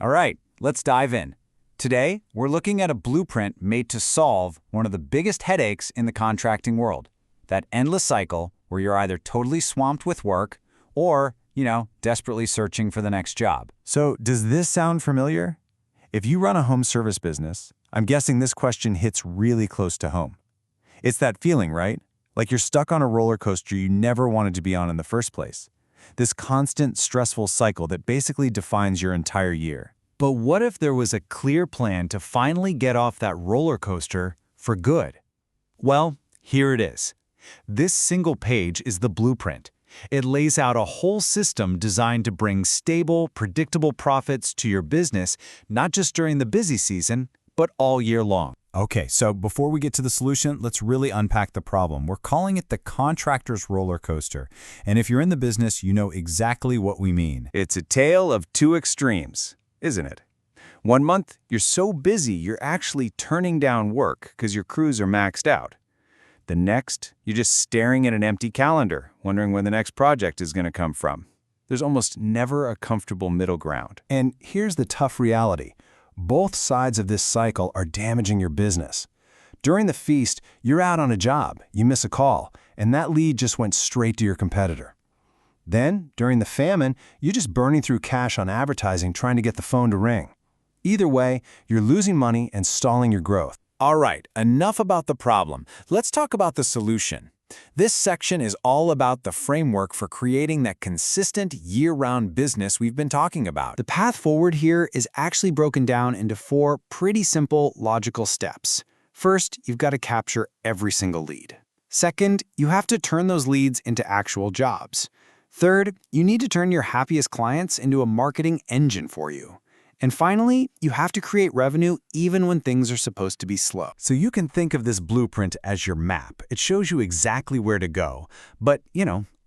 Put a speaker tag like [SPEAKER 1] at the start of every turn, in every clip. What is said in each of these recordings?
[SPEAKER 1] All right, let's dive in. Today, we're looking at a blueprint made to solve one of the biggest headaches in the contracting world, that endless cycle where you're either totally swamped with work or, desperately searching for the next job.
[SPEAKER 2] So, does this sound familiar? If you run a home service business, I'm guessing this question hits really close to home. It's that feeling, right? Like you're stuck on a roller coaster you never wanted to be on in the first place. This constant, stressful cycle that basically defines your entire year.
[SPEAKER 1] But what if there was a clear plan to finally get off that roller coaster for good? Well, here it is. This single page is the blueprint. It lays out a whole system designed to bring stable, predictable profits to your business, not just during the busy season, but all year long.
[SPEAKER 2] Okay, so before we get to the solution, let's really unpack the problem. We're calling it the contractor's roller coaster. And if you're in the business, you know exactly what we mean.
[SPEAKER 3] It's a tale of two extremes, isn't it? One month, you're so busy you're actually turning down work because your crews are maxed out. The next, you're just staring at an empty calendar, wondering where the next project is going to come from. There's almost never a comfortable middle ground.
[SPEAKER 2] And here's the tough reality. Both sides of this cycle are damaging your business. During the feast, you're out on a job, you miss a call, and that lead just went straight to your competitor. Then, during the famine, you're just burning through cash on advertising trying to get the phone to ring. Either way, you're losing money and stalling your growth.
[SPEAKER 1] All right, enough about the problem. Let's talk about the solution. This section is all about the framework for creating that consistent year-round business we've been talking about. The path forward here is actually broken down into 4 pretty simple logical steps. First, you've got to capture every single lead. Second, you have to turn those leads into actual jobs. Third, you need to turn your happiest clients into a marketing engine for you. And finally, you have to create revenue even when things are supposed to be slow.
[SPEAKER 2] So you can think of this blueprint as your map. It shows you exactly where to go. But,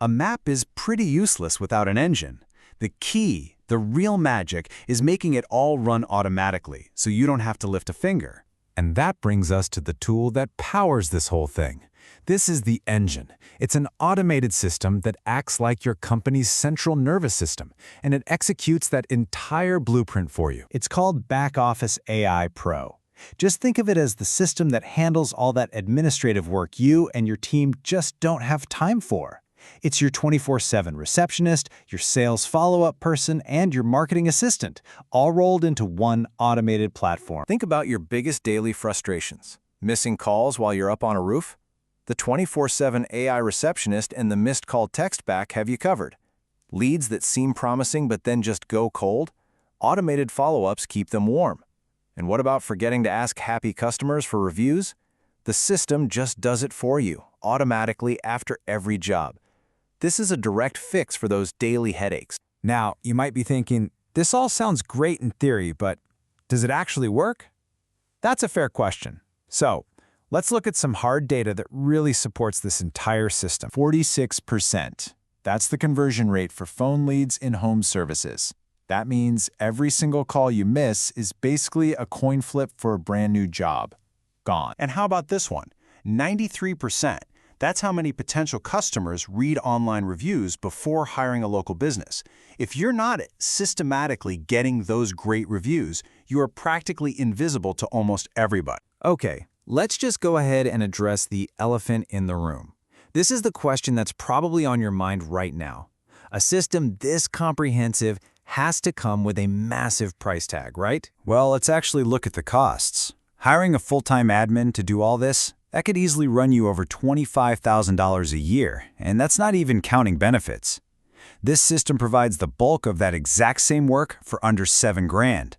[SPEAKER 2] a map is pretty useless without an engine. The key, the real magic, is making it all run automatically, so you don't have to lift a finger. And that brings us to the tool that powers this whole thing. This is the engine. It's an automated system that acts like your company's central nervous system, and it executes that entire blueprint for you. It's called Back Office AI Pro. Just think of it as the system that handles all that administrative work you and your team just don't have time for. It's your 24/7 receptionist, your sales follow-up person, and your marketing assistant, all rolled into one automated platform.
[SPEAKER 3] Think about your biggest daily frustrations. Missing calls while you're up on a roof? The 24/7 AI receptionist and the missed call text back have you covered. Leads that seem promising but then just go cold? Automated follow-ups keep them warm. And what about forgetting to ask happy customers for reviews? The system just does it for you, automatically after every job. This is a direct fix for those daily headaches.
[SPEAKER 2] Now, you might be thinking, this all sounds great in theory, but does it actually work? That's a fair question. So, let's look at some hard data that really supports this entire system. 46%. That's the conversion rate for phone leads in home services. That means every single call you miss is basically a coin flip for a brand new job. Gone. And how about this one? 93%. That's how many potential customers read online reviews before hiring a local business. If you're not systematically getting those great reviews, you are practically invisible to almost everybody.
[SPEAKER 1] Okay, let's just go ahead and address the elephant in the room. This is the question that's probably on your mind right now. A system this comprehensive has to come with a massive price tag, right?
[SPEAKER 2] Well, let's actually look at the costs. Hiring a full-time admin to do all this, that could easily run you over $25,000 a year, and that's not even counting benefits. This system provides the bulk of that exact same work for under $7 grand.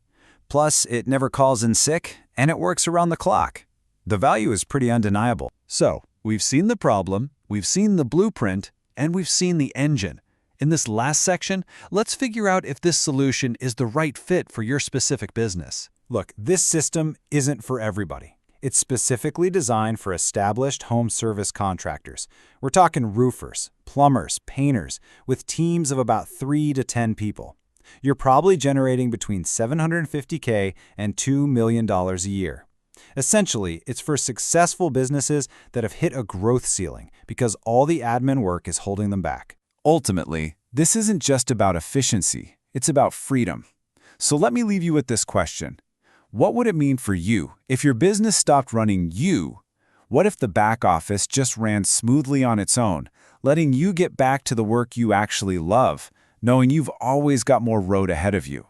[SPEAKER 2] Plus, it never calls in sick, and it works around the clock. The value is pretty undeniable.
[SPEAKER 1] So, we've seen the problem, we've seen the blueprint, and we've seen the engine. In this last section, let's figure out if this solution is the right fit for your specific business.
[SPEAKER 2] Look, this system isn't for everybody. It's specifically designed for established home service contractors. We're talking roofers, plumbers, painters, with teams of about 3 to 10 people. You're probably generating between $750K and $2 million a year. Essentially, it's for successful businesses that have hit a growth ceiling because all the admin work is holding them back. Ultimately, this isn't just about efficiency, it's about freedom.
[SPEAKER 1] So let me leave you with this question. What would it mean for you if your business stopped running you? What if the back office just ran smoothly on its own, letting you get back to the work you actually love, knowing you've always got more road ahead of you?